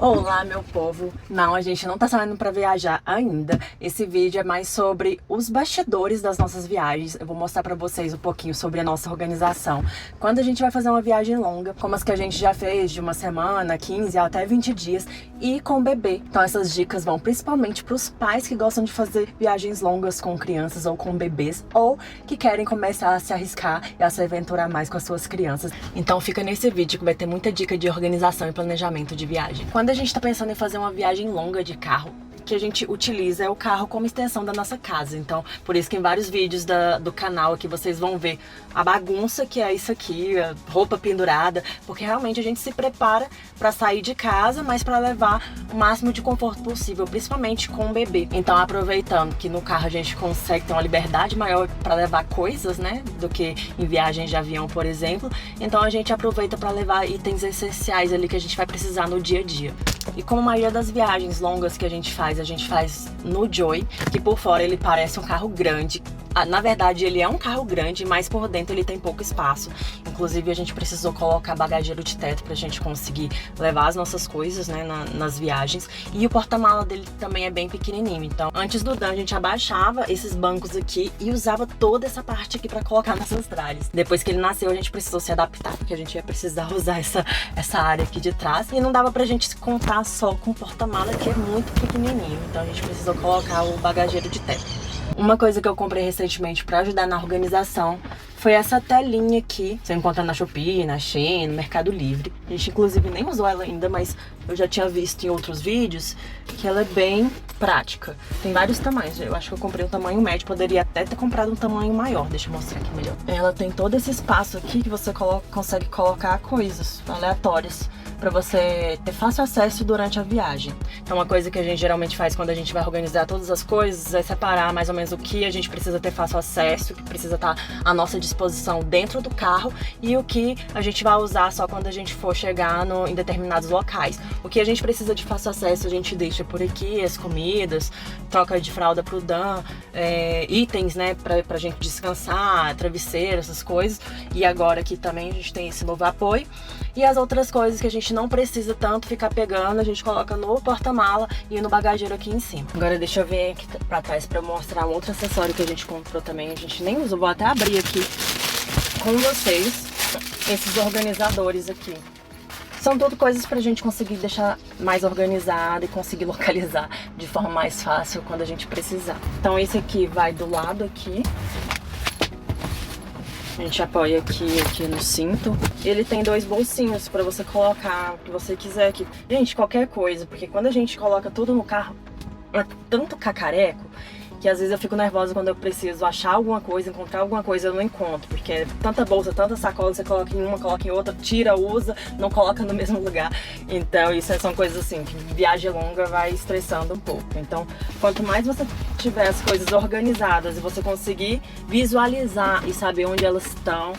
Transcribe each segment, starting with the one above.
Olá, meu povo! Não, a gente não tá saindo pra viajar ainda. Esse vídeo é mais sobre os bastidores das nossas viagens. Eu vou mostrar pra vocês um pouquinho sobre a nossa organização. Quando a gente vai fazer uma viagem longa, como as que a gente já fez de uma semana, 15 até 20 dias, e com bebê. Então essas dicas vão principalmente pros pais que gostam de fazer viagens longas com crianças ou com bebês, ou que querem começar a se arriscar e a se aventurar mais com as suas crianças. Então fica nesse vídeo que vai ter muita dica de organização e planejamento de viagem. Quando a gente tá pensando em fazer uma viagem longa de carro, o que a gente utiliza é o carro como extensão da nossa casa. Então, por isso que em vários vídeos do canal aqui vocês vão ver a bagunça que é isso aqui, a roupa pendurada, porque realmente a gente se prepara para sair de casa, mas para levar o máximo de conforto possível, principalmente com o bebê. Então, aproveitando que no carro a gente consegue ter uma liberdade maior para levar coisas, né, do que em viagens de avião, por exemplo. Então, a gente aproveita para levar itens essenciais ali que a gente vai precisar no dia a dia. E como a maioria das viagens longas que a gente faz no Joy, que por fora ele parece um carro grande. Na verdade, ele é um carro grande, mas por dentro ele tem pouco espaço. Inclusive, a gente precisou colocar bagageiro de teto pra gente conseguir levar as nossas coisas, né, nas viagens. E o porta-mala dele também é bem pequenininho. Então, antes do Dan, a gente abaixava esses bancos aqui e usava toda essa parte aqui pra colocar nossas tralhas. Depois que ele nasceu, a gente precisou se adaptar, porque a gente ia precisar usar essa área aqui de trás. E não dava pra gente contar só com o porta-mala, que é muito pequenininho. Então, a gente precisou colocar o bagageiro de teto. Uma coisa que eu comprei recentemente para ajudar na organização foi essa telinha aqui. Você encontra na Shopee, na Shein, no Mercado Livre. A gente inclusive nem usou ela ainda, mas eu já tinha visto em outros vídeos que ela é bem prática. Tem vários tamanhos. Eu acho que eu comprei um tamanho médio, poderia até ter comprado um tamanho maior. Deixa eu mostrar aqui melhor. Ela tem todo esse espaço aqui que você consegue colocar coisas aleatórias para você ter fácil acesso durante a viagem. Então, uma coisa que a gente geralmente faz quando a gente vai organizar todas as coisas é separar mais ou menos o que a gente precisa ter fácil acesso, o que precisa estar à nossa disposição dentro do carro e o que a gente vai usar só quando a gente for chegar em determinados locais. O que a gente precisa de fácil acesso a gente deixa por aqui, as comidas, troca de fralda pro Dan, itens, né, pra gente descansar, travesseiro, essas coisas. E agora aqui também a gente tem esse novo apoio. E as outras coisas que a gente não precisa tanto ficar pegando, a gente coloca no porta-mala e no bagageiro aqui em cima. Agora deixa eu vir aqui pra trás pra mostrar um outro acessório que a gente comprou também. A gente nem usou, vou até abrir aqui com vocês esses organizadores aqui. São tudo coisas pra gente conseguir deixar mais organizado e conseguir localizar de forma mais fácil quando a gente precisar. Então esse aqui vai do lado aqui. A gente apoia aqui no cinto. Ele tem dois bolsinhos pra você colocar o que você quiser aqui. Gente, qualquer coisa, porque quando a gente coloca tudo no carro, é tanto cacareco, que às vezes eu fico nervosa quando eu preciso achar alguma coisa, encontrar alguma coisa, eu não encontro. Porque é tanta bolsa, tanta sacola, você coloca em uma, coloca em outra, tira, usa, não coloca no mesmo lugar. Então isso são coisas assim, que viagem longa vai estressando um pouco. Então, quanto mais você tiver as coisas organizadas e você conseguir visualizar e saber onde elas estão,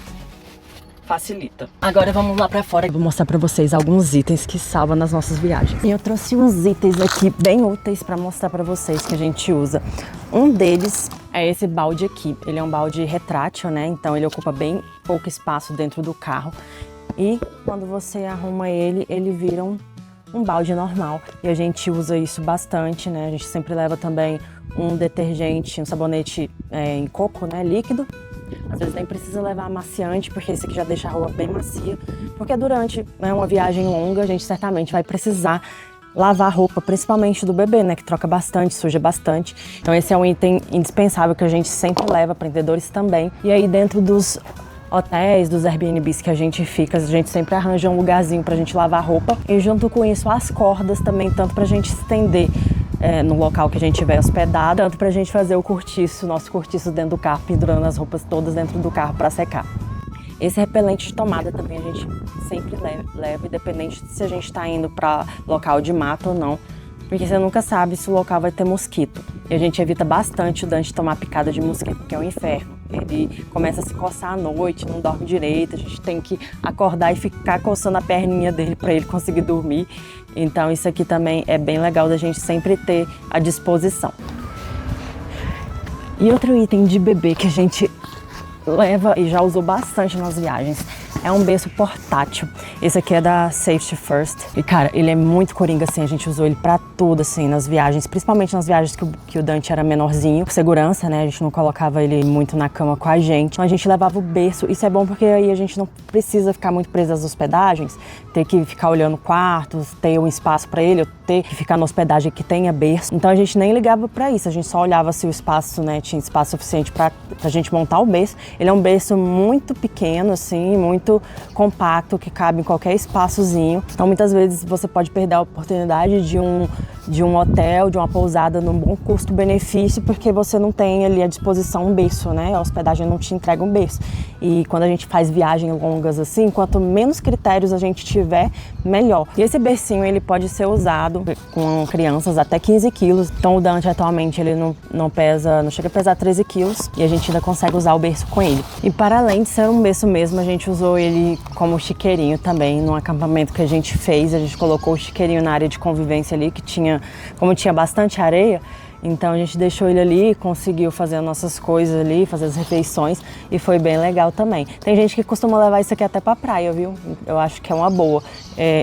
facilita. Agora vamos lá pra fora e vou mostrar pra vocês alguns itens que salvam nas nossas viagens. E eu trouxe uns itens aqui bem úteis pra mostrar pra vocês que a gente usa. Um deles é esse balde aqui. Ele é um balde retrátil, né? Então ele ocupa bem pouco espaço dentro do carro. E quando você arruma ele, ele vira um balde normal. E a gente usa isso bastante, né? A gente sempre leva também um detergente, um sabonete em coco, né? Líquido. Às vezes nem precisa levar amaciante, porque esse aqui já deixa a roupa bem macia. Porque durante uma viagem longa, a gente certamente vai precisar lavar a roupa, principalmente do bebê, né? Que troca bastante, suja bastante. Então esse é um item indispensável que a gente sempre leva, aprendedores também. E aí dentro dos hotéis, dos Airbnbs que a gente fica, a gente sempre arranja um lugarzinho pra gente lavar a roupa. E junto com isso as cordas também, tanto pra gente estender no local que a gente estiver hospedado, tanto pra gente fazer o cortiço, nosso cortiço dentro do carro, pendurando as roupas todas dentro do carro pra secar. Esse repelente de tomada também a gente sempre leva, independente se a gente tá indo pra local de mata ou não, porque você nunca sabe se o local vai ter mosquito. E a gente evita bastante o Dan de tomar picada de mosquito, porque é um inferno. Ele começa a se coçar à noite, não dorme direito, a gente tem que acordar e ficar coçando a perninha dele para ele conseguir dormir. Então isso aqui também é bem legal da gente sempre ter à disposição. E outro item de bebê que a gente leva e já usou bastante nas viagens é um berço portátil. Esse aqui é da Safety First. E, cara, ele é muito coringa, assim, a gente usou ele pra tudo, assim, nas viagens, principalmente nas viagens que o Dante era menorzinho, por segurança, né, a gente não colocava ele muito na cama com a gente, então a gente levava o berço. Isso é bom porque aí a gente não precisa ficar muito preso às hospedagens, ter que ficar olhando quartos, ter um espaço pra ele, ou ter que ficar na hospedagem que tenha berço. Então a gente nem ligava pra isso, a gente só olhava se o espaço, né, tinha espaço suficiente pra gente montar o berço. Ele é um berço muito pequeno, assim, muito compacto, que cabe em qualquer espaçozinho. Então muitas vezes você pode perder a oportunidade de um hotel, de uma pousada num bom custo-benefício, porque você não tem ali à disposição um berço, né? A hospedagem não te entrega um berço. E quando a gente faz viagens longas assim, quanto menos critérios a gente tiver, melhor. E esse bercinho, ele pode ser usado com crianças até 15 quilos. Então o Dante atualmente ele não chega a pesar 13 quilos e a gente ainda consegue usar o berço com ele. E para além de ser um berço mesmo, a gente usou ele como chiqueirinho também, num acampamento que a gente fez. A gente colocou o chiqueirinho na área de convivência ali, como tinha bastante areia, então a gente deixou ele ali, conseguiu fazer as nossas coisas ali, fazer as refeições e foi bem legal também. Tem gente que costuma levar isso aqui até pra praia, viu? Eu acho que é uma boa.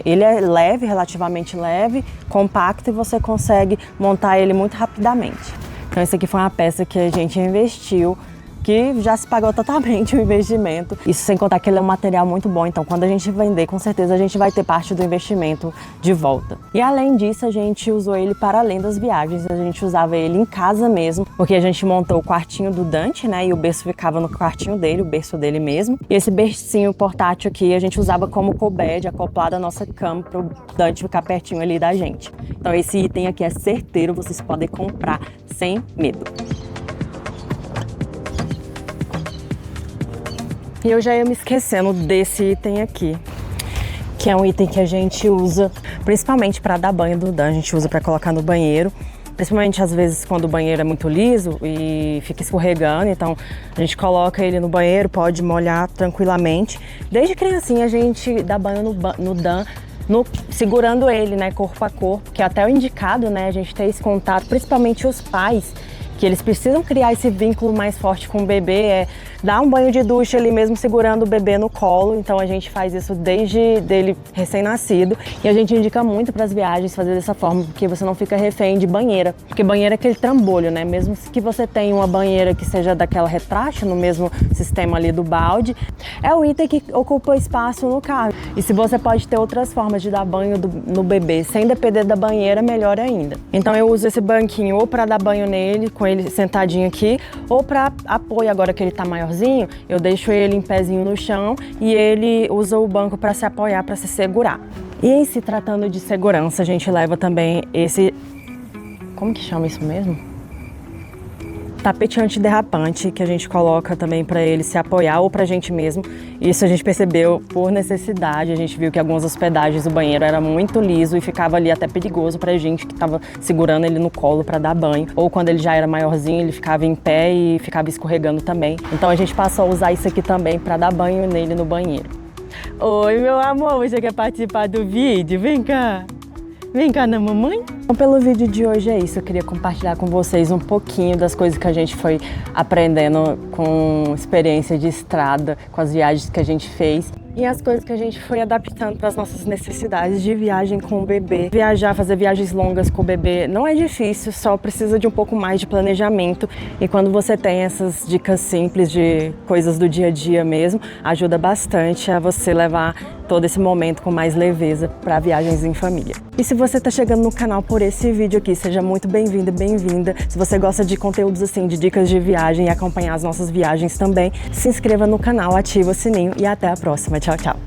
Ele é leve, relativamente leve, compacto e você consegue montar ele muito rapidamente. Então esse aqui foi uma peça que a gente investiu, que já se pagou totalmente o investimento. Isso sem contar que ele é um material muito bom, então quando a gente vender, com certeza a gente vai ter parte do investimento de volta. E além disso, a gente usou ele para além das viagens, a gente usava ele em casa mesmo, porque a gente montou o quartinho do Dante, né, e o berço ficava no quartinho dele, o berço dele mesmo. E esse bercinho portátil aqui a gente usava como co-bed, acoplado à nossa cama, para o Dante ficar pertinho ali da gente. Então esse item aqui é certeiro, vocês podem comprar sem medo. E eu já ia me esquecendo desse item aqui, que é um item que a gente usa principalmente para dar banho do Dan. A gente usa para colocar no banheiro, principalmente às vezes quando o banheiro é muito liso e fica escorregando. Então a gente coloca ele no banheiro, pode molhar tranquilamente. Desde criancinha a gente dá banho no Dan, segurando ele, né, corpo a corpo, que é até o indicado, né, a gente ter esse contato, principalmente os pais, que eles precisam criar esse vínculo mais forte com o bebê, dar um banho de ducha ali mesmo segurando o bebê no colo. Então a gente faz isso desde dele recém-nascido e a gente indica muito para as viagens fazer dessa forma, porque você não fica refém de banheira, porque banheira é aquele trambolho, né? Mesmo que você tenha uma banheira que seja daquela retrátil, no mesmo sistema ali do balde, é o item que ocupa espaço no carro. E se você pode ter outras formas de dar banho no bebê sem depender da banheira, melhor ainda. Então eu uso esse banquinho ou para dar banho nele, com ele sentadinho aqui, ou para apoio. Agora que ele tá maiorzinho, eu deixo ele em pezinho no chão e ele usa o banco para se apoiar, para se segurar. E em se tratando de segurança, a gente leva também esse, como que chama isso mesmo? Tapete antiderrapante, que a gente coloca também para ele se apoiar ou pra gente mesmo. Isso a gente percebeu por necessidade, a gente viu que algumas hospedagens o banheiro era muito liso e ficava ali até perigoso pra gente que tava segurando ele no colo para dar banho. Ou quando ele já era maiorzinho, ele ficava em pé e ficava escorregando também. Então a gente passou a usar isso aqui também para dar banho nele no banheiro. Oi, meu amor, você quer participar do vídeo? Vem cá! Vem cá na mamãe? Então, pelo vídeo de hoje é isso. Eu queria compartilhar com vocês um pouquinho das coisas que a gente foi aprendendo com experiência de estrada, com as viagens que a gente fez. E as coisas que a gente foi adaptando para as nossas necessidades de viagem com o bebê. Fazer viagens longas com o bebê não é difícil, só precisa de um pouco mais de planejamento. E quando você tem essas dicas simples de coisas do dia a dia mesmo, ajuda bastante a você levar todo esse momento com mais leveza para viagens em família. E se você está chegando no canal por esse vídeo aqui, seja muito bem-vindo e bem-vinda. Se você gosta de conteúdos assim, de dicas de viagem e acompanhar as nossas viagens também, se inscreva no canal, ativa o sininho e até a próxima. Tchau, tchau!